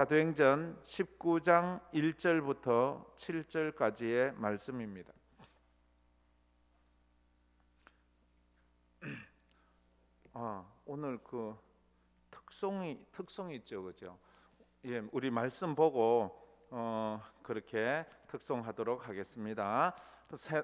사도행전 19장 1절부터 7절까지의 말씀입니다. 오늘 그 특성이 있죠, 그죠? 예, 우리 말씀 보고 그렇게 특송하도록 하겠습니다.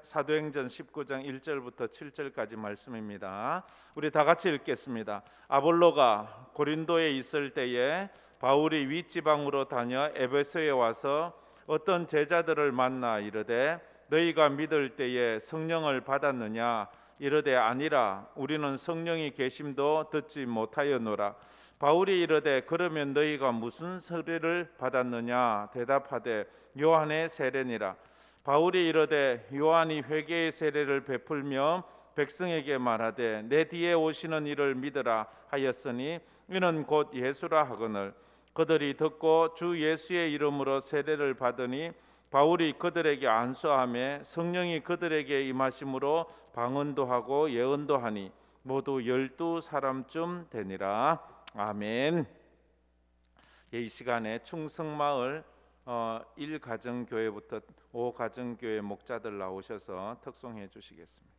사도행전 19장 1절부터 7절까지 말씀입니다. 우리 다 같이 읽겠습니다. 아볼로가 고린도에 있을 때에 바울이 윗지방으로 다녀 에베소에 와서 어떤 제자들을 만나 이르되 너희가 믿을 때에 성령을 받았느냐? 이르되 아니라 우리는 성령이 계심도 듣지 못하였노라. 바울이 이르되 그러면 너희가 무슨 세례를 받았느냐? 대답하되 요한의 세례니라. 바울이 이르되 요한이 회개의 세례를 베풀며 백성에게 말하되 내 뒤에 오시는 이를 믿으라 하였으니 이는 곧 예수라 하거늘 그들이 듣고 주 예수의 이름으로 세례를 받으니 바울이 그들에게 안수하며 성령이 그들에게 임하심으로 방언도 하고 예언도 하니 모두 12사람쯤 되니라. 아멘. 이 시간에 충성마을 1가정교회부터 5가정교회 목자들 나오셔서 특송해 주시겠습니다.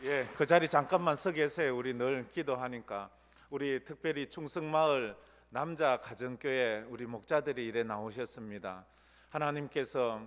예, 그 자리 잠깐만 서 계세요. 우리 늘 기도하니까. 우리 특별히 충성마을 남자 가정교회 우리 목자들이 이래 나오셨습니다. 하나님께서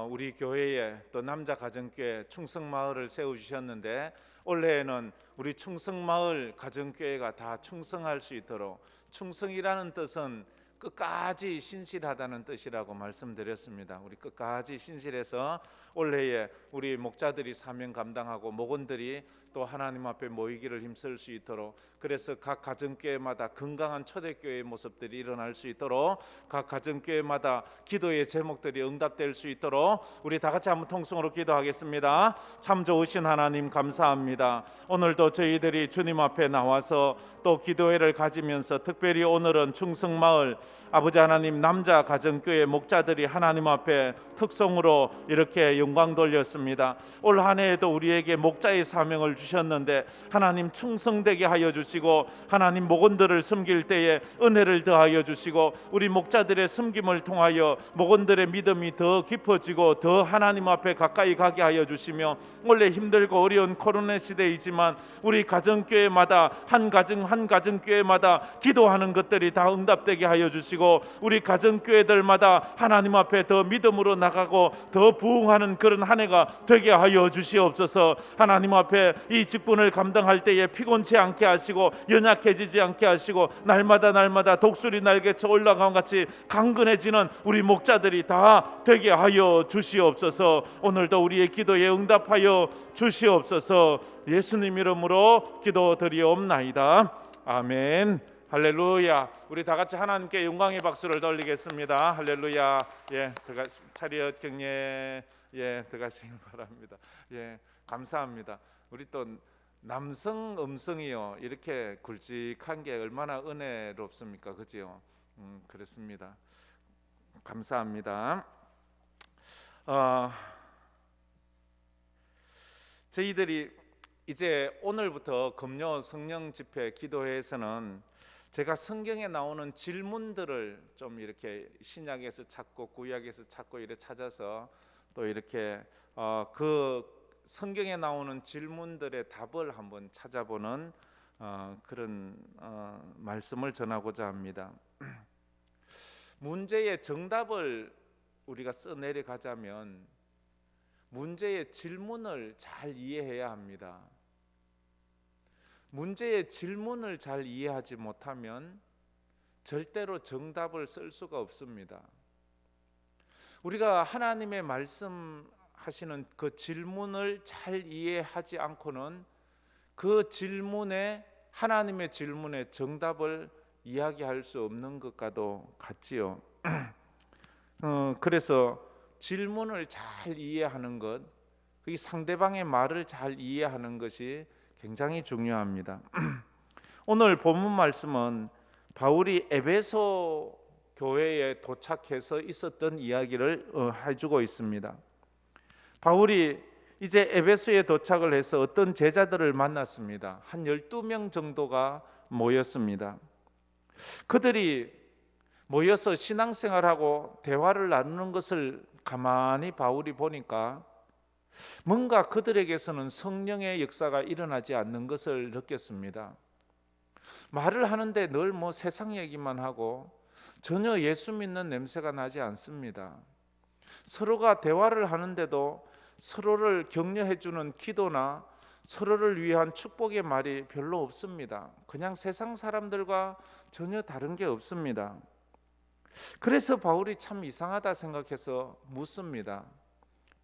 우리 교회에 또 남자 가정교회 충성마을을 세워주셨는데 올해에는 우리 충성마을 가정교회가 다 충성할 수 있도록, 충성이라는 뜻은 끝까지 신실하다는 뜻이라고 말씀드렸습니다. 우리 끝까지 신실해서 올해에 우리 목자들이 사명 감당하고 목원들이 또 하나님 앞에 모이기를 힘쓸 수 있도록, 그래서 각 가정교회마다 건강한 초대교회의 모습들이 일어날 수 있도록, 각 가정교회마다 기도의 제목들이 응답될 수 있도록 우리 다 같이 한번 통성으로 기도하겠습니다. 참 좋으신 하나님 감사합니다. 오늘도 저희들이 주님 앞에 나와서 또 기도회를 가지면서, 특별히 오늘은 충성마을 아버지 하나님 남자 가정교회 목자들이 하나님 앞에 특성으로 이렇게 영광 돌렸습니다. 올 한 해에도 우리에게 목자의 사명을 주셨는데 하나님 충성되게 하여 주시고, 하나님 목원들을 섬길 때에 은혜를 더하여 주시고, 우리 목자들의 섬김을 통하여 목원들의 믿음이 더 깊어지고 더 하나님 앞에 가까이 가게 하여 주시며, 원래 힘들고 어려운 코로나 시대이지만 우리 가정교회마다 한 가정교회마다 기도하는 것들이 다 응답되게 하여 주시고, 우리 가정교회들마다 하나님 앞에 더 믿음으로 나가고 더 부흥하는 그런 한 해가 되게 하여 주시옵소서. 하나님 앞에 이 직분을 감당할 때에 피곤치 않게 하시고 연약해지지 않게 하시고, 날마다 독수리 날개쳐 올라간 같이 강건해지는 우리 목자들이 다 되게 하여 주시옵소서. 오늘도 우리의 기도에 응답하여 주시옵소서. 예수님 이름으로 기도드리옵나이다. 아멘. 할렐루야. 우리 다 같이 하나님께 영광의 박수를 돌리겠습니다. 할렐루야. 예, 차렷 경례. 예, 들어가시길 바랍니다. 예, 감사합니다. 우리 또 남성 음성이요 이렇게 굵직한 게 얼마나 은혜롭습니까, 그지요? 그렇습니다. 감사합니다. 저희들이 이제 오늘부터 금요 성령 집회 기도회에서는 제가 성경에 나오는 질문들을 좀 이렇게 신약에서 찾고 구약에서 찾고 이렇게 찾아서 또 이렇게 그 성경에 나오는 질문들의 답을 한번 찾아보는 그런 말씀을 전하고자 합니다. 문제의 정답을 우리가 써내려 가자면 문제의 질문을 잘 이해해야 합니다. 문제의 질문을 잘 이해하지 못하면 절대로 정답을 쓸 수가 없습니다. 우리가 하나님의 말씀하시는 그 질문을 잘 이해하지 않고는 그 질문에, 하나님의 질문에 정답을 이야기할 수 없는 것과도 같지요. 그래서 질문을 잘 이해하는 것, 그 상대방의 말을 잘 이해하는 것이 굉장히 중요합니다. 오늘 본문 말씀은 바울이 에베소 교회에 도착해서 있었던 이야기를 해주고 있습니다. 바울이 이제 에베소에 도착을 해서 어떤 제자들을 만났습니다. 한 12명 정도가 모였습니다. 그들이 모여서 신앙생활하고 대화를 나누는 것을 가만히 바울이 보니까 뭔가 그들에게서는 성령의 역사가 일어나지 않는 것을 느꼈습니다. 말을 하는데 늘 세상 얘기만 하고 전혀 예수 믿는 냄새가 나지 않습니다. 서로가 대화를 하는데도 서로를 격려해주는 기도나 서로를 위한 축복의 말이 별로 없습니다. 그냥 세상 사람들과 전혀 다른 게 없습니다. 그래서 바울이 참 이상하다 생각해서 묻습니다.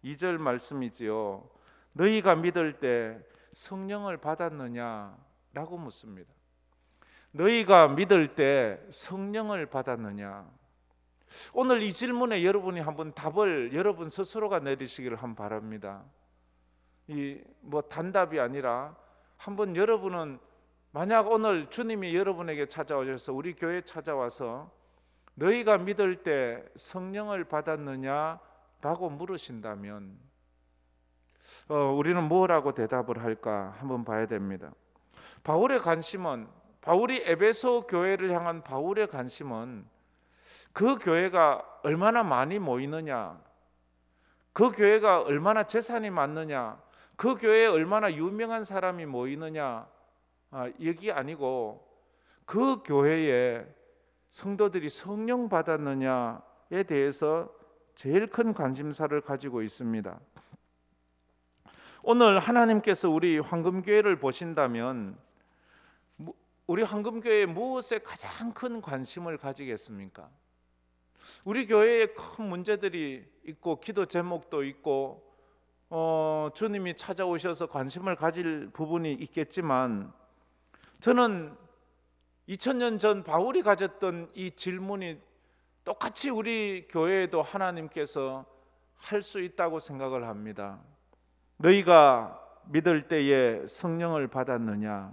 2절 말씀이지요. 너희가 믿을 때 성령을 받았느냐라고 묻습니다. 너희가 믿을 때 성령을 받았느냐? 오늘 이 질문에 여러분이 한번 답을 여러분 스스로가 내리시기를 한번 바랍니다. 이 단답이 아니라 한번 여러분은 만약 오늘 주님이 여러분에게 찾아오셔서 우리 교회에 찾아와서 너희가 믿을 때 성령을 받았느냐라고 물으신다면 우리는 뭐라고 대답을 할까 한번 봐야 됩니다. 바울의 관심은, 바울이 에베소 교회를 향한 바울의 관심은 그 교회가 얼마나 많이 모이느냐, 그 교회가 얼마나 재산이 많느냐, 그 교회에 얼마나 유명한 사람이 모이느냐 여기 아니고 그 교회에 성도들이 성령 받았느냐에 대해서 제일 큰 관심사를 가지고 있습니다. 오늘 하나님께서 우리 황금교회를 보신다면 우리 황금교회에 무엇에 가장 큰 관심을 가지겠습니까? 우리 교회에 큰 문제들이 있고 기도 제목도 있고 주님이 찾아오셔서 관심을 가질 부분이 있겠지만, 저는 2000년 전 바울이 가졌던 이 질문이 똑같이 우리 교회에도 하나님께서 할 수 있다고 생각을 합니다. 너희가 믿을 때에 성령을 받았느냐?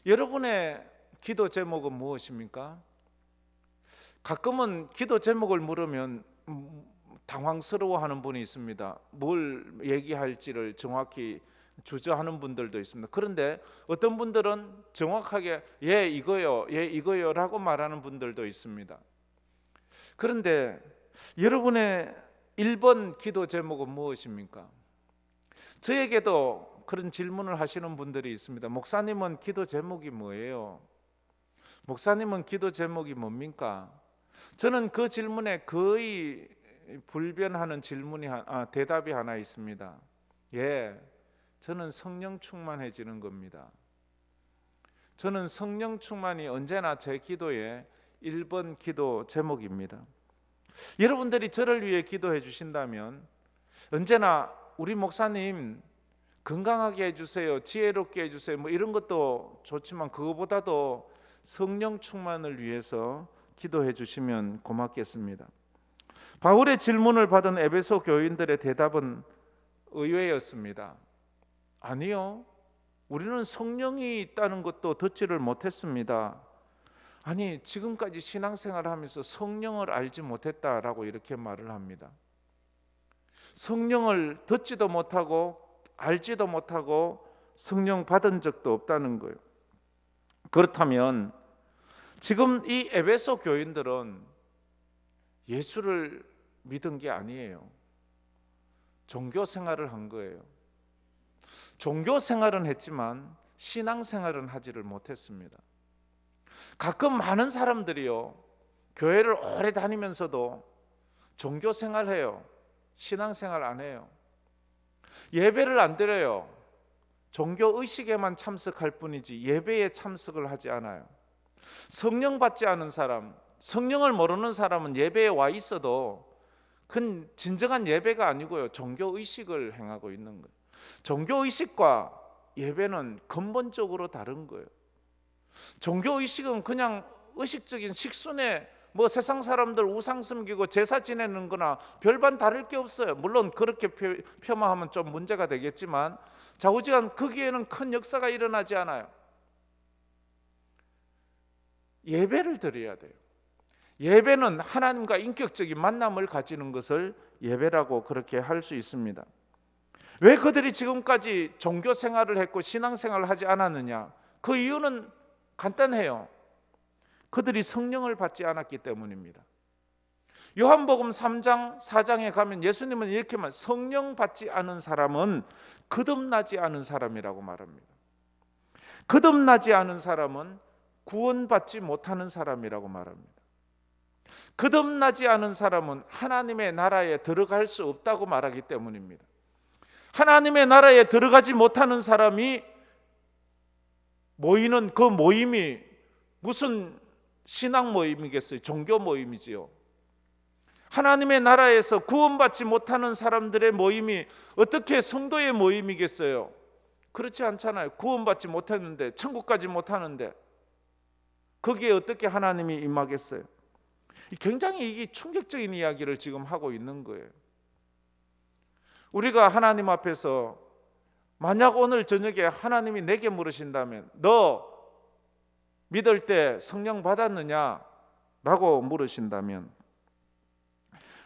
여러분의 기도 제목은 무엇입니까? 가끔은 기도 제목을 물으면 당황스러워하는 분이 있습니다. 뭘 얘기할지를 정확히 주저하는 분들도 있습니다. 그런데 어떤 분들은 정확하게 예 이거요, 예 이거요 라고 말하는 분들도 있습니다. 그런데 여러분의 1번 기도 제목은 무엇입니까? 저에게도 그런 질문을 하시는 분들이 있습니다. 목사님은 기도 제목이 뭐예요? 목사님은 기도 제목이 뭡니까? 저는 그 질문에 거의 불변하는 대답이 하나 있습니다. 예, 저는 성령 충만해지는 겁니다. 저는 성령 충만이 언제나 제 기도의 1번 기도 제목입니다. 여러분들이 저를 위해 기도해 주신다면 언제나 우리 목사님 건강하게 해주세요, 지혜롭게 해주세요, 뭐 이런 것도 좋지만 그거보다도 성령 충만을 위해서 기도해 주시면 고맙겠습니다. 바울의 질문을 받은 에베소 교인들의 대답은 의외였습니다. 아니요, 우리는 성령이 있다는 것도 듣지를 못했습니다. 아니, 지금까지 신앙생활을 하면서 성령을 알지 못했다라고 이렇게 말을 합니다. 성령을 듣지도 못하고 알지도 못하고 성령 받은 적도 없다는 거예요. 그렇다면 지금 이 에베소 교인들은 예수를 믿은 게 아니에요. 종교 생활을 한 거예요. 종교 생활은 했지만 신앙 생활은 하지를 못했습니다. 가끔 많은 사람들이요, 교회를 오래 다니면서도 종교 생활해요. 신앙 생활 안 해요. 예배를 안 드려요. 종교 의식에만 참석할 뿐이지 예배에 참석을 하지 않아요. 성령 받지 않은 사람, 성령을 모르는 사람은 예배에 와 있어도 그건 진정한 예배가 아니고요, 종교 의식을 행하고 있는 거예요. 종교 의식과 예배는 근본적으로 다른 거예요. 종교 의식은 그냥 의식적인 식순에 뭐 세상 사람들 우상 섬기고 제사 지내는 거나 별반 다를 게 없어요. 물론 그렇게 폄하하면 좀 문제가 되겠지만 좌우지간 거기에는 큰 역사가 일어나지 않아요. 예배를 드려야 돼요. 예배는 하나님과 인격적인 만남을 가지는 것을 예배라고 그렇게 할 수 있습니다. 왜 그들이 지금까지 종교 생활을 했고 신앙 생활을 하지 않았느냐? 그 이유는 간단해요. 그들이 성령을 받지 않았기 때문입니다. 요한복음 3장 4장에 가면 예수님은 이렇게 말, 성령 받지 않은 사람은 거듭나지 않은 사람이라고 말합니다. 거듭나지 않은 사람은 구원받지 못하는 사람이라고 말합니다. 거듭나지 않은 사람은 하나님의 나라에 들어갈 수 없다고 말하기 때문입니다. 하나님의 나라에 들어가지 못하는 사람이 모이는 그 모임이 무슨 신앙 모임이겠어요? 종교 모임이지요. 하나님의 나라에서 구원받지 못하는 사람들의 모임이 어떻게 성도의 모임이겠어요? 그렇지 않잖아요. 구원받지 못했는데, 천국까지 못하는데 거기에 어떻게 하나님이 임하겠어요? 굉장히 이게 충격적인 이야기를 지금 하고 있는 거예요. 우리가 하나님 앞에서 만약 오늘 저녁에 하나님이 내게 물으신다면 너 믿을 때 성령 받았느냐? 라고 물으신다면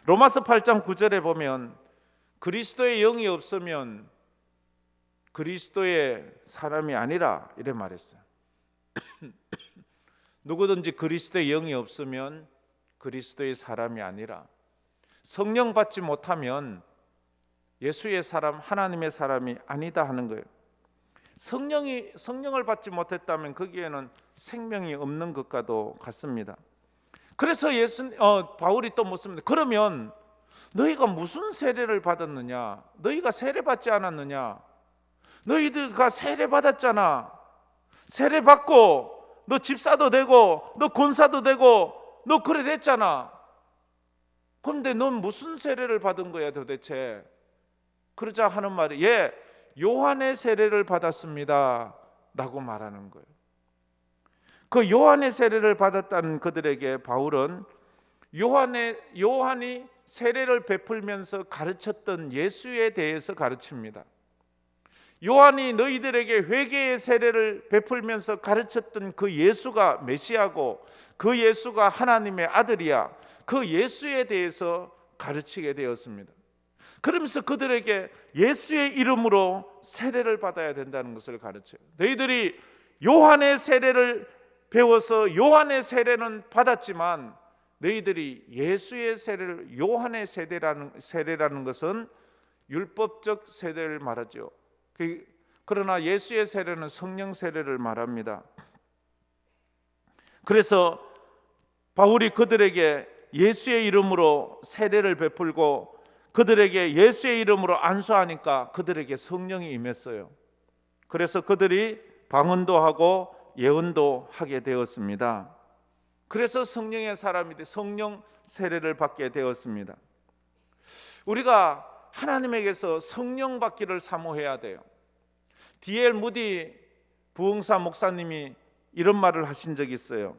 로마서 8장 9절에 보면 그리스도의 영이 없으면 그리스도의 사람이 아니라 이래 말했어요. 누구든지 그리스도의 영이 없으면 그리스도의 사람이 아니라, 성령 받지 못하면 예수의 사람, 하나님의 사람이 아니다 하는 거예요. 성령을 받지 못했다면 거기에는 생명이 없는 것과도 같습니다. 그래서 바울이 또 묻습니다. 그러면 너희가 무슨 세례를 받았느냐? 너희가 세례 받지 않았느냐? 너희가 세례 받았잖아. 세례 받고 너 집사도 되고 너 권사도 되고 너 그래 됐잖아. 그런데 넌 무슨 세례를 받은 거야 도대체? 그러자 하는 말이 요한의 세례를 받았습니다 라고 말하는 거예요. 그 요한의 세례를 받았다는 그들에게 바울은 요한이 세례를 베풀면서 가르쳤던 예수에 대해서 가르칩니다. 요한이 너희들에게 회개의 세례를 베풀면서 가르쳤던 그 예수가 메시아고 그 예수가 하나님의 아들이야. 그 예수에 대해서 가르치게 되었습니다. 그러면서 그들에게 예수의 이름으로 세례를 받아야 된다는 것을 가르쳐요. 너희들이 요한의 세례를 배워서 요한의 세례는 받았지만 너희들이 예수의 세례를 요한의 세례라는 것은 율법적 세례를 말하죠. 그러나 예수의 세례는 성령 세례를 말합니다. 그래서 바울이 그들에게 예수의 이름으로 세례를 베풀고 그들에게 예수의 이름으로 안수하니까 그들에게 성령이 임했어요. 그래서 그들이 방언도 하고 예언도 하게 되었습니다. 그래서 성령의 사람이 성령 세례를 받게 되었습니다. 우리가 하나님에게서 성령 받기를 사모해야 돼요. D.L. 무디 부흥사 목사님이 이런 말을 하신 적이 있어요.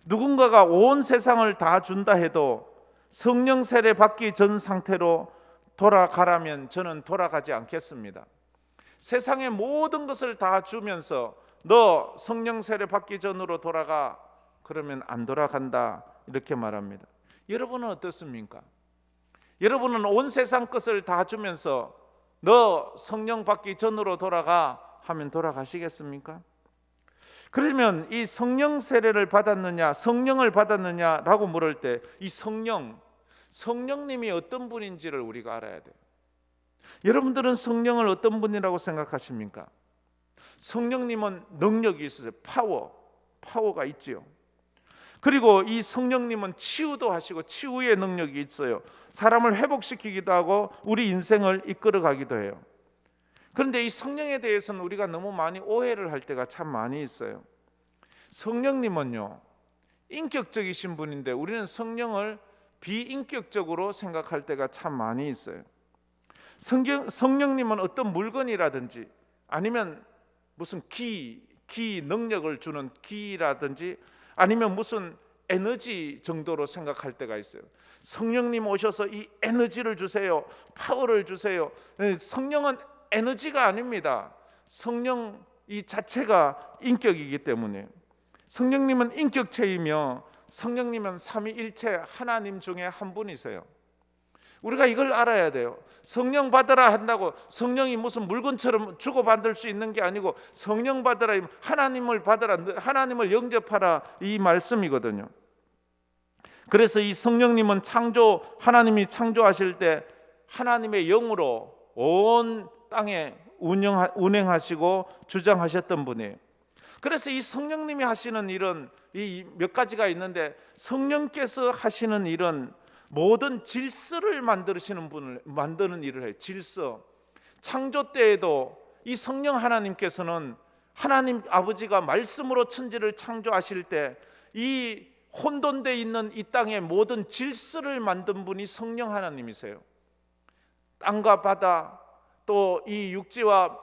누군가가 온 세상을 다 준다 해도 성령 세례 받기 전 상태로 돌아가라면 저는 돌아가지 않겠습니다. 세상의 모든 것을 다 주면서 너 성령 세례 받기 전으로 돌아가, 그러면 안 돌아간다, 이렇게 말합니다. 여러분은 어떻습니까? 여러분은 온 세상 것을 다 주면서 너 성령 받기 전으로 돌아가 하면 돌아가시겠습니까? 그러면 이 성령 세례를 받았느냐, 성령을 받았느냐라고 물을 때 이 성령님이 어떤 분인지를 우리가 알아야 돼요. 여러분들은 성령을 어떤 분이라고 생각하십니까? 성령님은 능력이 있으세요. 파워가 있지요. 그리고 이 성령님은 치유도 하시고 치유의 능력이 있어요. 사람을 회복시키기도 하고 우리 인생을 이끌어가기도 해요. 그런데 이 성령에 대해서는 우리가 너무 많이 오해를 할 때가 참 많이 있어요. 성령님은요, 인격적이신 분인데 우리는 성령을 비인격적으로 생각할 때가 참 많이 있어요. 성령님은 어떤 물건이라든지 아니면 무슨 기 능력을 주는 기라든지 아니면 무슨 에너지 정도로 생각할 때가 있어요. 성령님 오셔서 이 에너지를 주세요, 파워를 주세요. 성령은 에너지가 아닙니다. 성령 이 자체가 인격이기 때문에 성령님은 인격체이며 성령님은 삼위일체 하나님 중에 한 분이세요. 우리가 이걸 알아야 돼요. 성령 받으라 한다고 성령이 무슨 물건처럼 주고받을 수 있는 게 아니고 성령 받으라, 하나님을 받으라, 하나님을 영접하라, 이 말씀이거든요. 그래서 이 성령님은 하나님이 창조하실 때 하나님의 영으로 온 땅에 운행하시고 주장하셨던 분이에요. 그래서 이 성령님이 하시는 일은 이 몇 가지가 있는데, 성령께서 하시는 일은 모든 질서를 만드는 일을 해요. 질서. 창조 때에도 이 성령 하나님께서는 하나님 아버지가 말씀으로 천지를 창조하실 때 이 혼돈되어 있는 이 땅의 모든 질서를 만든 분이 성령 하나님이세요. 땅과 바다, 또 이 육지와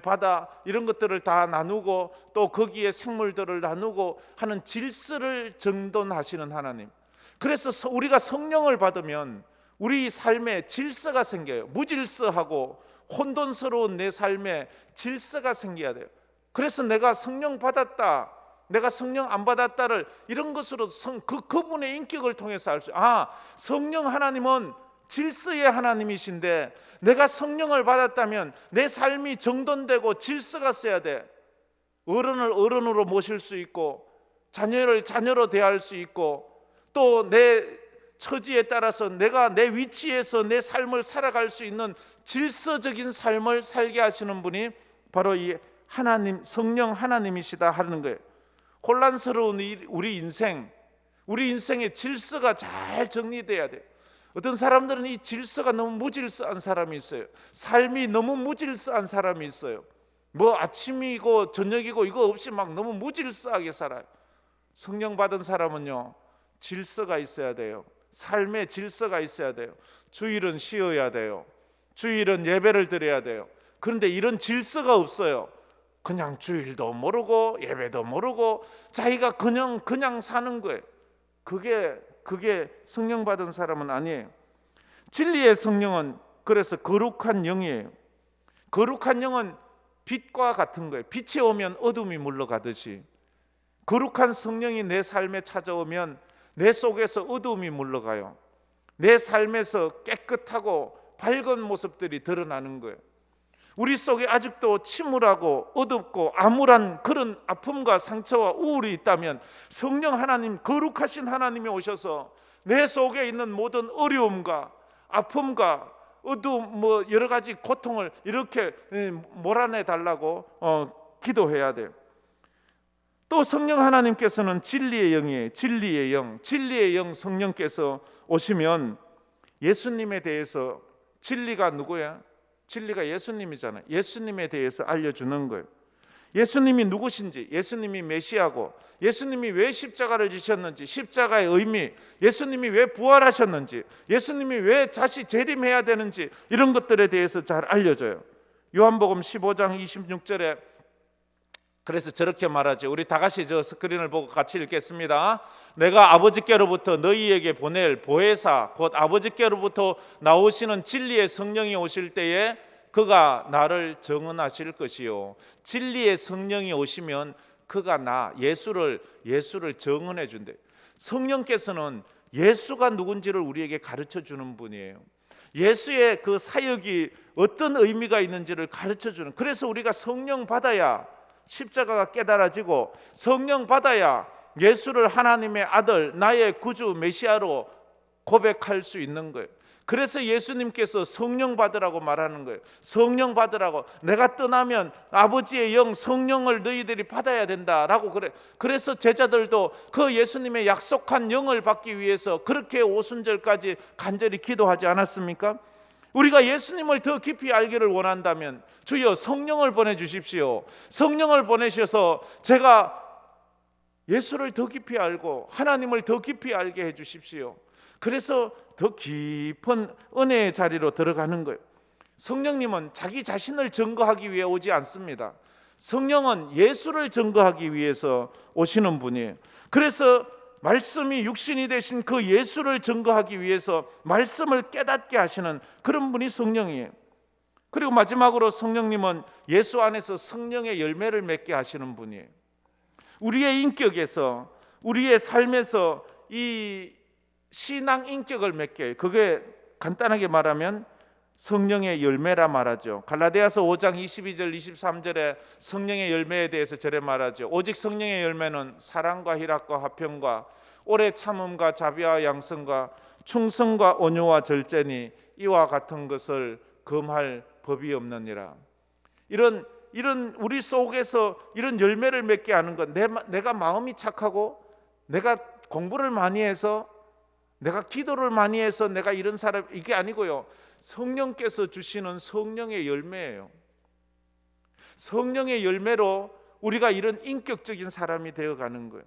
바다, 이런 것들을 다 나누고 또 거기에 생물들을 나누고 하는 질서를 정돈하시는 하나님. 그래서 우리가 성령을 받으면 우리 삶에 질서가 생겨요. 무질서하고 혼돈스러운 내 삶에 질서가 생겨야 돼요. 그래서 내가 성령 받았다, 내가 성령 안 받았다를 이런 것으로 그분의 인격을 통해서 알 수, 성령 하나님은 질서의 하나님이신데 내가 성령을 받았다면 내 삶이 정돈되고 질서가 있어야 돼. 어른을 어른으로 모실 수 있고 자녀를 자녀로 대할 수 있고 또 내 처지에 따라서 내가 내 위치에서 내 삶을 살아갈 수 있는 질서적인 삶을 살게 하시는 분이 바로 이 하나님, 성령 하나님이시다 하는 거예요. 혼란스러운 우리 인생의 질서가 잘 정리돼야 돼요. 어떤 사람들은 이 질서가 너무 무질서한 사람이 있어요. 삶이 너무 무질서한 사람이 있어요. 뭐 아침이고 저녁이고 이거 없이 막 너무 무질서하게 살아요. 성령 받은 사람은요, 질서가 있어야 돼요. 삶의 질서가 있어야 돼요. 주일은 쉬어야 돼요. 주일은 예배를 드려야 돼요. 그런데 이런 질서가 없어요. 그냥 주일도 모르고 예배도 모르고 자기가 그냥 사는 거예요. 그게 성령 받은 사람은 아니에요. 진리의 성령은 그래서 거룩한 영이에요. 거룩한 영은 빛과 같은 거예요. 빛이 오면 어둠이 물러가듯이 거룩한 성령이 내 삶에 찾아오면 내 속에서 어둠이 물러가요. 내 삶에서 깨끗하고 밝은 모습들이 드러나는 거예요. 우리 속에 아직도 침울하고 어둡고 암울한 그런 아픔과 상처와 우울이 있다면 성령 하나님, 거룩하신 하나님이 오셔서 내 속에 있는 모든 어려움과 아픔과 어두움, 여러 가지 고통을 이렇게 몰아내 달라고 기도해야 돼요. 또 성령 하나님께서는 진리의 영이에요. 진리의 영 성령께서 오시면 예수님에 대해서, 진리가 누구야? 진리가 예수님이잖아요. 예수님에 대해서 알려주는 거예요. 예수님이 누구신지, 예수님이 메시아고, 예수님이 왜 십자가를 지셨는지, 십자가의 의미, 예수님이 왜 부활하셨는지, 예수님이 왜 다시 재림해야 되는지, 이런 것들에 대해서 잘 알려줘요. 요한복음 15장 26절에 그래서 저렇게 말하죠. 우리 다 같이 저 스크린을 보고 같이 읽겠습니다. 내가 아버지께로부터 너희에게 보낼 보혜사 곧 아버지께로부터 나오시는 진리의 성령이 오실 때에 그가 나를 증언하실 것이요. 진리의 성령이 오시면 그가 예수를 증언해 준대. 성령께서는 예수가 누군지를 우리에게 가르쳐 주는 분이에요. 예수의 그 사역이 어떤 의미가 있는지를 가르쳐 주는. 그래서 우리가 성령 받아야 십자가가 깨달아지고, 성령 받아야 예수를 하나님의 아들, 나의 구주 메시아로 고백할 수 있는 거예요. 그래서 예수님께서 성령 받으라고 말하는 거예요. 성령 받으라고. 내가 떠나면 아버지의 영 성령을 너희들이 받아야 된다라고 그래. 그래서 제자들도 그 예수님의 약속한 영을 받기 위해서 그렇게 오순절까지 간절히 기도하지 않았습니까? 우리가 예수님을 더 깊이 알기를 원한다면 주여 성령을 보내주십시오. 성령을 보내셔서 제가 예수를 더 깊이 알고 하나님을 더 깊이 알게 해주십시오. 그래서 더 깊은 은혜의 자리로 들어가는 거예요. 성령님은 자기 자신을 증거하기 위해 오지 않습니다. 성령은 예수를 증거하기 위해서 오시는 분이에요. 그래서 말씀이 육신이 되신 그 예수를 증거하기 위해서 말씀을 깨닫게 하시는 그런 분이 성령이에요. 그리고 마지막으로 성령님은 예수 안에서 성령의 열매를 맺게 하시는 분이에요. 우리의 인격에서, 우리의 삶에서 이 신앙 인격을 맺게 해요. 그게 간단하게 말하면 성령의 열매라 말하죠. 갈라디아서 5장 22절 23절에 성령의 열매에 대해서 저래 말하죠. 오직 성령의 열매는 사랑과 희락과 화평과 오래 참음과 자비와 양성과 충성과 온유와 절제니 이와 같은 것을 금할 법이 없느니라. 이런 우리 속에서 이런 열매를 맺게 하는 것, 내가 마음이 착하고 내가 공부를 많이 해서 내가 기도를 많이 해서 내가 이런 사람, 이게 아니고요. 성령께서 주시는 성령의 열매예요. 성령의 열매로 우리가 이런 인격적인 사람이 되어가는 거예요.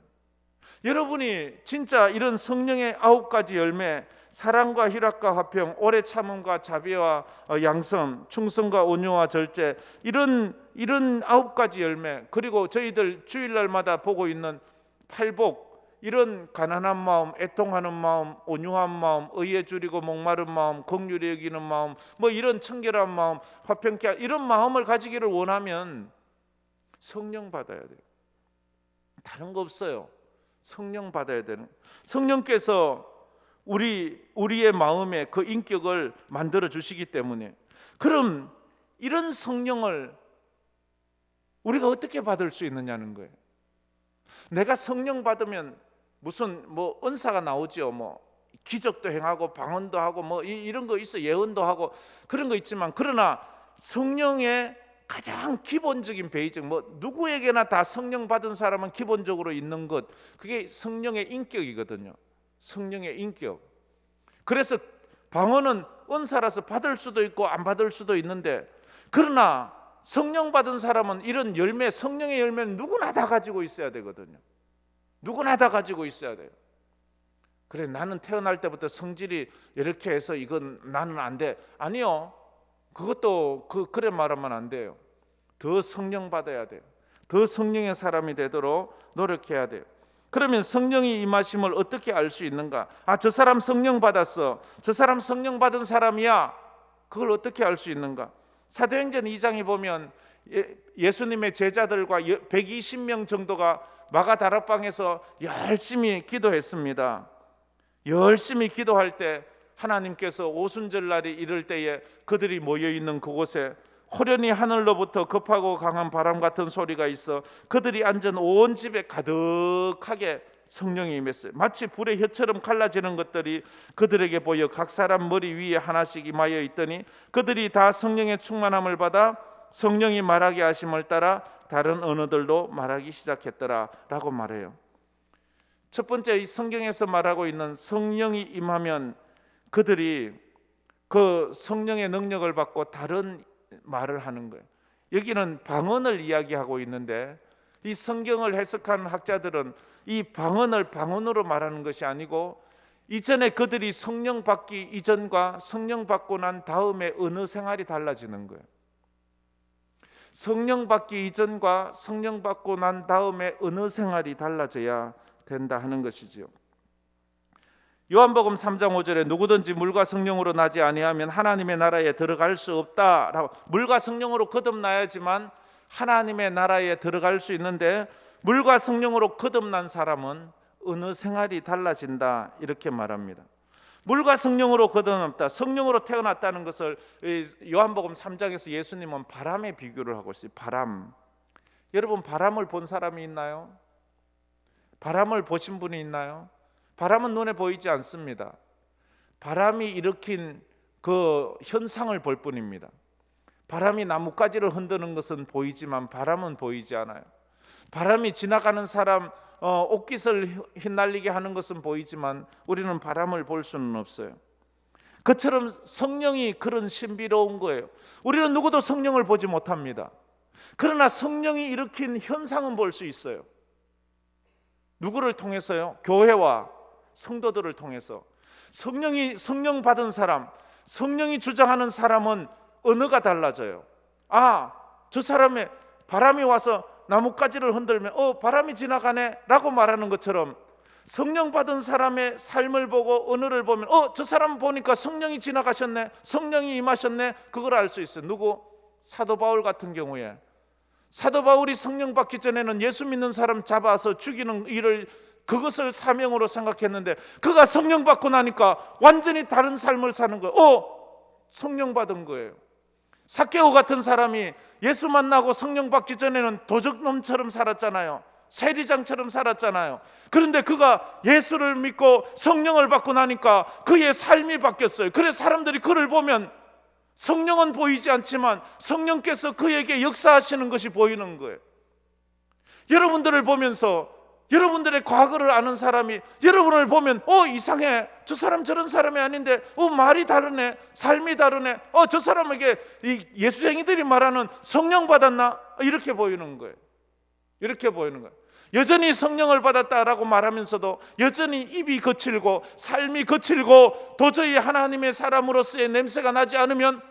여러분이 진짜 이런 성령의 9가지 열매, 사랑과 희락과 화평, 오래 참음과 자비와 양성, 충성과 온유와 절제, 이런 9가지 열매, 그리고 저희들 주일날마다 보고 있는 팔복, 이런 가난한 마음, 애통하는 마음, 온유한 마음, 의에 줄이고 목마른 마음, 긍휼히 여기는 마음, 이런 청결한 마음, 화평케 하는 이런 마음을 가지기를 원하면 성령 받아야 돼요. 다른 거 없어요. 성령 받아야 되는. 성령께서 우리의 마음에 그 인격을 만들어 주시기 때문에. 그럼 이런 성령을 우리가 어떻게 받을 수 있느냐는 거예요. 내가 성령 받으면 무슨 은사가 나오죠. 기적도 행하고 방언도 하고 이런 거 있어. 예언도 하고 그런 거 있지만, 그러나 성령의 가장 기본적인 베이직, 누구에게나 다 성령 받은 사람은 기본적으로 있는 것, 그게 성령의 인격이거든요. 성령의 인격. 그래서 방언은 은사라서 받을 수도 있고 안 받을 수도 있는데, 그러나 성령 받은 사람은 이런 열매, 성령의 열매는 누구나 다 가지고 있어야 되거든요. 누구나 다 가지고 있어야 돼요. 그래, 나는 태어날 때부터 성질이 이렇게 해서 이건 나는 안 돼. 아니요. 그것도 그래 말하면 안 돼요. 더 성령 받아야 돼요. 더 성령의 사람이 되도록 노력해야 돼요. 그러면 성령이 임하심을 어떻게 알 수 있는가? 저 사람 성령 받았어. 저 사람 성령 받은 사람이야. 그걸 어떻게 알 수 있는가? 사도행전 2장에 보면 예수님의 제자들과 120명 정도가 마가다락방에서 열심히 기도했습니다. 열심히 기도할 때 하나님께서 오순절날이 이럴 때에 그들이 모여있는 그곳에 호련히 하늘로부터 급하고 강한 바람 같은 소리가 있어 그들이 앉은 온 집에 가득하게 성령이 임했어요. 마치 불의 혀처럼 갈라지는 것들이 그들에게 보여 각 사람 머리 위에 하나씩 임하여 있더니 그들이 다 성령의 충만함을 받아 성령이 말하게 하심을 따라 다른 언어들도 말하기 시작했더라 라고 말해요. 첫 번째, 이 성경에서 말하고 있는 성령이 임하면 그들이 그 성령의 능력을 받고 다른 말을 하는 거예요. 여기는 방언을 이야기하고 있는데 이 성경을 해석하는 학자들은 이 방언을 방언으로 말하는 것이 아니고 이전에 그들이 성령 받기 이전과 성령 받고 난 다음에 언어 생활이 달라지는 거예요. 성령 받기 이전과 성령 받고 난 다음에 언어 생활이 달라져야 된다 하는 것이지요. 요한복음 3장 5절에 누구든지 물과 성령으로 나지 아니하면 하나님의 나라에 들어갈 수 없다라고, 물과 성령으로 거듭나야지만 하나님의 나라에 들어갈 수 있는데 물과 성령으로 거듭난 사람은 언어 생활이 달라진다 이렇게 말합니다. 물과 성령으로 거듭났다, 성령으로 태어났다는 것을 요한복음 3장에서 예수님은 바람에 비교를 하고 있어요. 바람. 여러분, 바람을 본 사람이 있나요? 바람을 보신 분이 있나요? 바람은 눈에 보이지 않습니다. 바람이 일으킨 그 현상을 볼 뿐입니다. 바람이 나뭇가지를 흔드는 것은 보이지만 바람은 보이지 않아요. 바람이 지나가는 사람 옷깃을 휘날리게 하는 것은 보이지만 우리는 바람을 볼 수는 없어요. 그처럼 성령이 그런 신비로운 거예요. 우리는 누구도 성령을 보지 못합니다. 그러나 성령이 일으킨 현상은 볼 수 있어요. 누구를 통해서요? 교회와 성도들을 통해서. 성령 받은 사람, 성령이 주장하는 사람은 언어가 달라져요. 저 사람의 바람이 와서 나뭇가지를 흔들면 바람이 지나가네 라고 말하는 것처럼 성령 받은 사람의 삶을 보고 언어를 보면 저 사람 보니까 성령이 지나가셨네, 성령이 임하셨네, 그걸 알 수 있어요. 누구? 사도 바울 같은 경우에 사도 바울이 성령 받기 전에는 예수 믿는 사람 잡아서 죽이는 일을 그것을 사명으로 생각했는데 그가 성령 받고 나니까 완전히 다른 삶을 사는 거예요. 성령 받은 거예요. 삭개오 같은 사람이 예수 만나고 성령 받기 전에는 도적놈처럼 살았잖아요. 세리장처럼 살았잖아요. 그런데 그가 예수를 믿고 성령을 받고 나니까 그의 삶이 바뀌었어요. 그래서 사람들이 그를 보면 성령은 보이지 않지만 성령께서 그에게 역사하시는 것이 보이는 거예요. 여러분들을 보면서 여러분들의 과거를 아는 사람이 여러분을 보면 이상해, 저 사람 저런 사람이 아닌데 말이 다르네, 삶이 다르네, 저 사람에게 이 예수쟁이들이 말하는 성령 받았나? 이렇게 보이는 거예요. 이렇게 보이는 거예요. 여전히 성령을 받았다라고 말하면서도 여전히 입이 거칠고 삶이 거칠고 도저히 하나님의 사람으로서의 냄새가 나지 않으면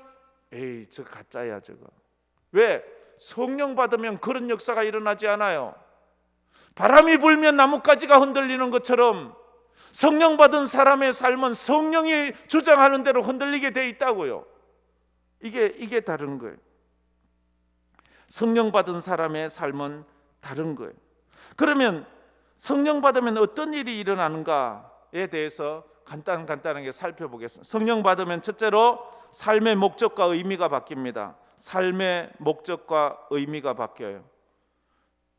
저 가짜야 저거. 왜? 성령 받으면 그런 역사가 일어나지 않아요. 바람이 불면 나뭇가지가 흔들리는 것처럼 성령 받은 사람의 삶은 성령이 주장하는 대로 흔들리게 돼 있다고요. 이게 다른 거예요. 성령 받은 사람의 삶은 다른 거예요. 그러면 성령 받으면 어떤 일이 일어나는가에 대해서 간단하게 살펴보겠습니다. 성령 받으면 첫째로 삶의 목적과 의미가 바뀝니다. 삶의 목적과 의미가 바뀌어요.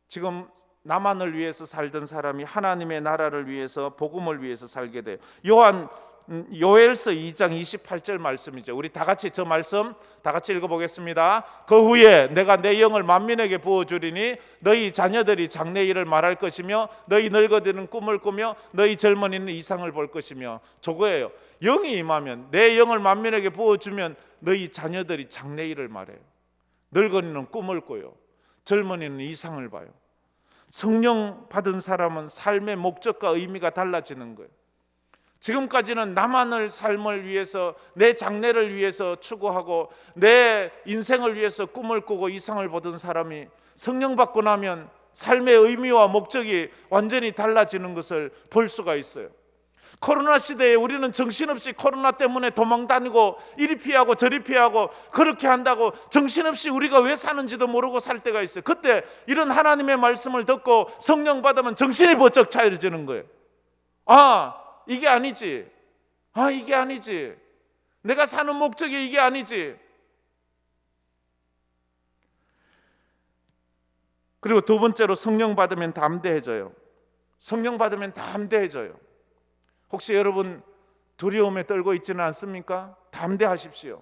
지금 나만을 위해서 살던 사람이 하나님의 나라를 위해서, 복음을 위해서 살게 돼요. 요엘서 2장 28절 말씀이죠. 우리 다 같이 저 말씀 다 같이 읽어보겠습니다. 그 후에 내가 내 영을 만민에게 부어주리니 너희 자녀들이 장래일을 말할 것이며 너희 늙어드는 꿈을 꾸며 너희 젊은이는 이상을 볼 것이며. 저거예요. 영이 임하면, 내 영을 만민에게 부어주면 너희 자녀들이 장래일을 말해요. 늙은이는 꿈을 꿔요. 젊은이는 이상을 봐요. 성령 받은 사람은 삶의 목적과 의미가 달라지는 거예요. 지금까지는 나만의 삶을 위해서, 내 장래를 위해서 추구하고 내 인생을 위해서 꿈을 꾸고 이상을 보던 사람이 성령 받고 나면 삶의 의미와 목적이 완전히 달라지는 것을 볼 수가 있어요. 코로나 시대에 우리는 정신없이 코로나 때문에 도망다니고 이리 피하고 저리 피하고 그렇게 한다고 정신없이 우리가 왜 사는지도 모르고 살 때가 있어요. 그때 이런 하나님의 말씀을 듣고 성령 받으면 정신이 번쩍 차려지는 거예요. 이게 아니지. 이게 아니지. 내가 사는 목적이 이게 아니지. 그리고 두 번째로 성령 받으면 담대해져요. 성령 받으면 담대해져요. 혹시 여러분 두려움에 떨고 있지는 않습니까? 담대하십시오.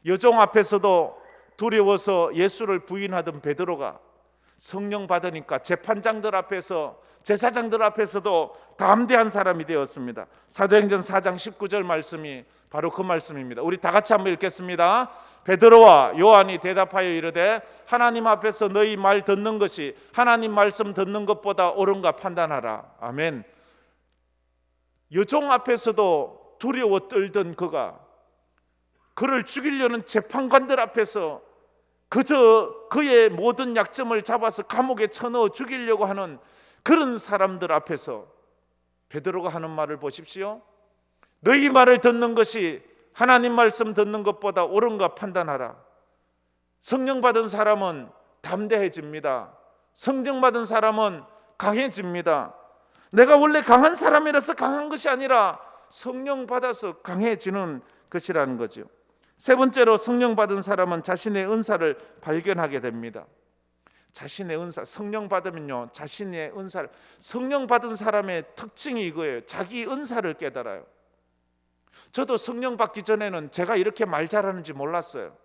여종 앞에서도 두려워서 예수를 부인하던 베드로가 성령 받으니까 재판장들 앞에서, 제사장들 앞에서도 담대한 사람이 되었습니다. 사도행전 4장 19절 말씀이 바로 그 말씀입니다. 우리 다 같이 한번 읽겠습니다. 베드로와 요한이 대답하여 이르되 하나님 앞에서 너희 말 듣는 것이 하나님 말씀 듣는 것보다 옳은가 판단하라. 아멘. 여종 앞에서도 두려워 떨던 그가 그를 죽이려는 재판관들 앞에서 그저 그의 모든 약점을 잡아서 감옥에 쳐넣어 죽이려고 하는 그런 사람들 앞에서 베드로가 하는 말을 보십시오. 너희 말을 듣는 것이 하나님 말씀 듣는 것보다 옳은가 판단하라. 성령 받은 사람은 담대해집니다. 성령 받은 사람은 강해집니다. 내가 원래 강한 사람이라서 강한 것이 아니라 성령 받아서 강해지는 것이라는 거죠. 세 번째로 성령 받은 사람은 자신의 은사를 발견하게 됩니다. 자신의 은사, 성령 받으면요, 자신의 은사를, 성령 받은 사람의 특징이 이거예요. 자기 은사를 깨달아요. 저도 성령 받기 전에는 제가 이렇게 말 잘하는지 몰랐어요.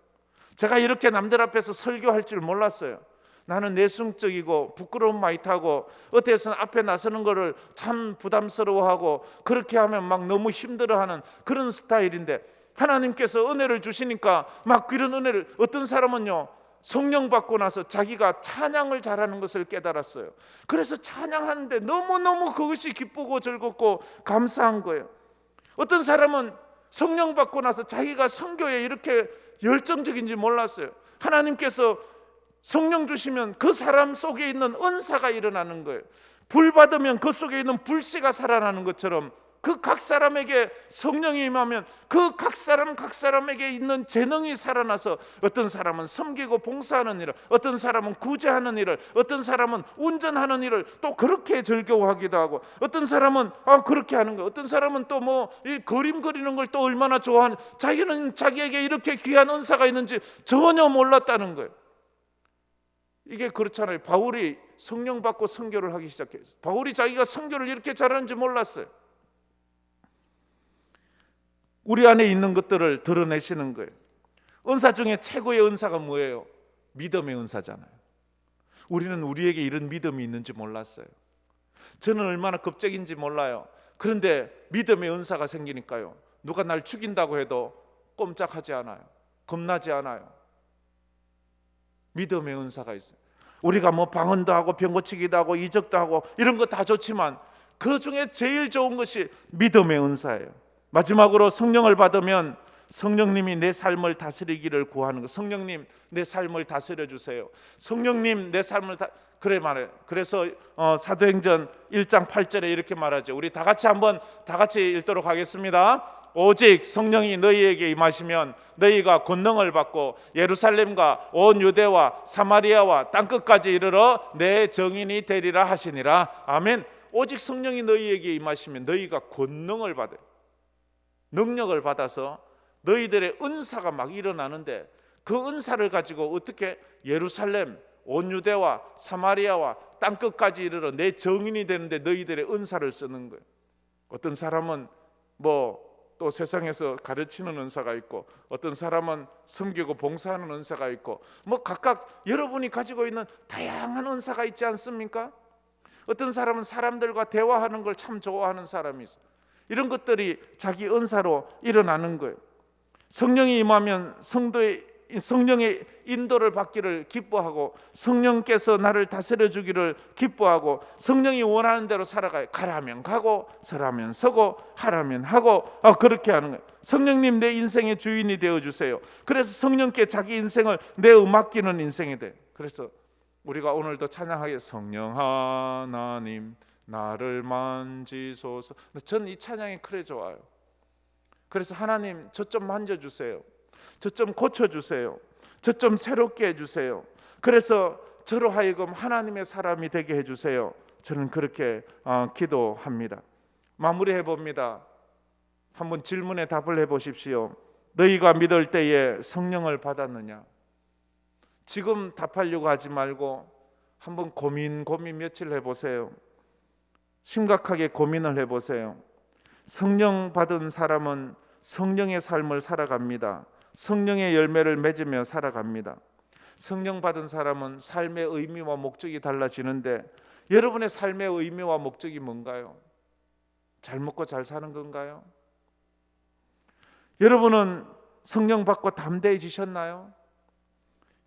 제가 이렇게 남들 앞에서 설교할 줄 몰랐어요. 나는 내숭적이고 부끄러움 많이 타고 어디에서는 앞에 나서는 거를 참 부담스러워하고 그렇게 하면 막 너무 힘들어하는 그런 스타일인데 하나님께서 은혜를 주시니까 막 그런 은혜를, 어떤 사람은요 성령 받고 나서 자기가 찬양을 잘하는 것을 깨달았어요. 그래서 찬양하는데 너무너무 그것이 기쁘고 즐겁고 감사한 거예요. 어떤 사람은 성령 받고 나서 자기가 선교에 이렇게 열정적인지 몰랐어요. 하나님께서 성령 주시면 그 사람 속에 있는 은사가 일어나는 거예요. 불 받으면 그 속에 있는 불씨가 살아나는 것처럼 그 각 사람에게 성령이 임하면 그 각 사람에게 있는 재능이 살아나서 어떤 사람은 섬기고 봉사하는 일을, 어떤 사람은 구제하는 일을, 어떤 사람은 운전하는 일을 또 그렇게 즐거워하기도 하고, 어떤 사람은 그렇게 하는 거, 어떤 사람은 또 뭐 그림 그리는 걸 또 얼마나 좋아하는, 자기는 자기에게 이렇게 귀한 은사가 있는지 전혀 몰랐다는 거예요. 이게 그렇잖아요. 바울이 성령 받고 선교를 하기 시작했어요. 바울이 자기가 선교를 이렇게 잘하는지 몰랐어요. 우리 안에 있는 것들을 드러내시는 거예요. 은사 중에 최고의 은사가 뭐예요? 믿음의 은사잖아요. 우리는 우리에게 이런 믿음이 있는지 몰랐어요. 저는 얼마나 겁적인지 몰라요. 그런데 믿음의 은사가 생기니까요, 누가 날 죽인다고 해도 꼼짝하지 않아요. 겁나지 않아요. 믿음의 은사가 있어요. 우리가 뭐 방언도 하고 병 고치기도 하고 이적도 하고 이런 거 다 좋지만 그 중에 제일 좋은 것이 믿음의 은사예요. 마지막으로 성령을 받으면 성령님이 내 삶을 다스리기를 구하는 거. 성령님 내 삶을 다스려 주세요. 성령님 내 삶을 그래 말해요. 그래서 사도행전 1장 8절에 이렇게 말하죠. 우리 다 같이 한번 다 같이 읽도록 하겠습니다. 오직 성령이 너희에게 임하시면 너희가 권능을 받고 예루살렘과 온 유대와 사마리아와 땅끝까지 이르러 내 증인이 되리라 하시니라. 아멘. 오직 성령이 너희에게 임하시면 너희가 권능을 받아요. 능력을 받아서 너희들의 은사가 막 일어나는데 그 은사를 가지고 어떻게 예루살렘, 온 유대와 사마리아와 땅끝까지 이르러 내 증인이 되는데 너희들의 은사를 쓰는 거예요. 어떤 사람은 또 세상에서 가르치는 은사가 있고, 어떤 사람은 섬기고 봉사하는 은사가 있고, 각각 여러분이 가지고 있는 다양한 은사가 있지 않습니까? 어떤 사람은 사람들과 대화하는 걸 참 좋아하는 사람이 있어요. 이런 것들이 자기 은사로 일어나는 거예요. 성령이 임하면 성도의 성령의 인도를 받기를 기뻐하고 성령께서 나를 다스려 주기를 기뻐하고 성령이 원하는 대로 살아가요. 가라면 가고 서라면 서고 하라면 하고 그렇게 하는 거예요. 성령님 내 인생의 주인이 되어주세요. 그래서 성령께 자기 인생을 내어 맡기는 인생이 돼요. 그래서 우리가 오늘도 찬양하게 성령 하나님 나를 만지소서. 전 이 찬양이 그래 좋아요. 그래서 하나님 저 좀 만져주세요. 저 좀 고쳐주세요. 저 좀 새롭게 해주세요. 그래서 저로 하여금 하나님의 사람이 되게 해주세요. 저는 그렇게 기도합니다. 마무리해 봅니다. 한번 질문에 답을 해보십시오. 너희가 믿을 때에 성령을 받았느냐? 지금 답하려고 하지 말고 한번 고민 며칠 해보세요. 심각하게 고민을 해보세요. 성령 받은 사람은 성령의 삶을 살아갑니다. 성령의 열매를 맺으며 살아갑니다. 성령 받은 사람은 삶의 의미와 목적이 달라지는데 여러분의 삶의 의미와 목적이 뭔가요? 잘 먹고 잘 사는 건가요? 여러분은 성령 받고 담대해지셨나요?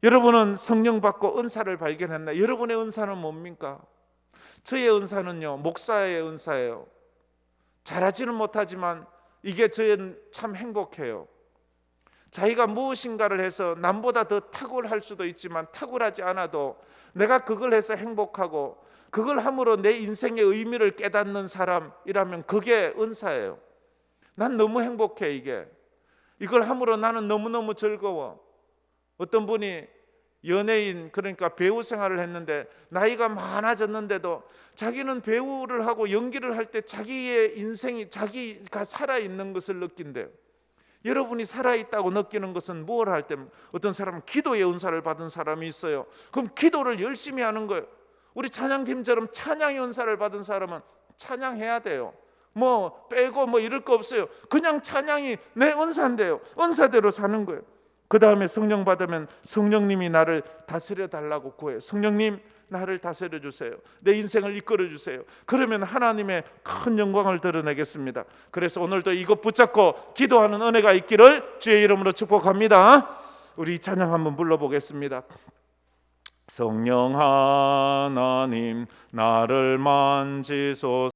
여러분은 성령 받고 은사를 발견했나요? 여러분의 은사는 뭡니까? 저의 은사는요, 목사의 은사예요. 잘하지는 못하지만 이게 저는 참 행복해요. 자기가 무엇인가를 해서 남보다 더 탁월할 수도 있지만 탁월하지 않아도 내가 그걸 해서 행복하고 그걸 함으로 내 인생의 의미를 깨닫는 사람이라면 그게 은사예요. 난 너무 행복해. 이걸 함으로 나는 너무너무 즐거워. 어떤 분이 연예인, 그러니까 배우 생활을 했는데 나이가 많아졌는데도 자기는 배우를 하고 연기를 할 때 자기의 인생이 자기가 살아있는 것을 느낀대요. 여러분이 살아있다고 느끼는 것은 뭘 할 때, 어떤 사람은 기도의 은사를 받은 사람이 있어요. 그럼 기도를 열심히 하는 거예요. 우리 찬양팀처럼 찬양의 은사를 받은 사람은 찬양해야 돼요. 뭐 빼고 뭐 이럴 거 없어요. 그냥 찬양이 내 은사인데요. 은사대로 사는 거예요. 그 다음에 성령 받으면 성령님이 나를 다스려 달라고 구해요. 성령님 나를 다스려 주세요. 내 인생을 이끌어 주세요. 그러면 하나님의 큰 영광을 드러내겠습니다. 그래서 오늘도 이것 붙잡고 기도하는 은혜가 있기를 주의 이름으로 축복합니다. 우리 찬양 한번 불러보겠습니다. 성령 하나님 나를 만지소서.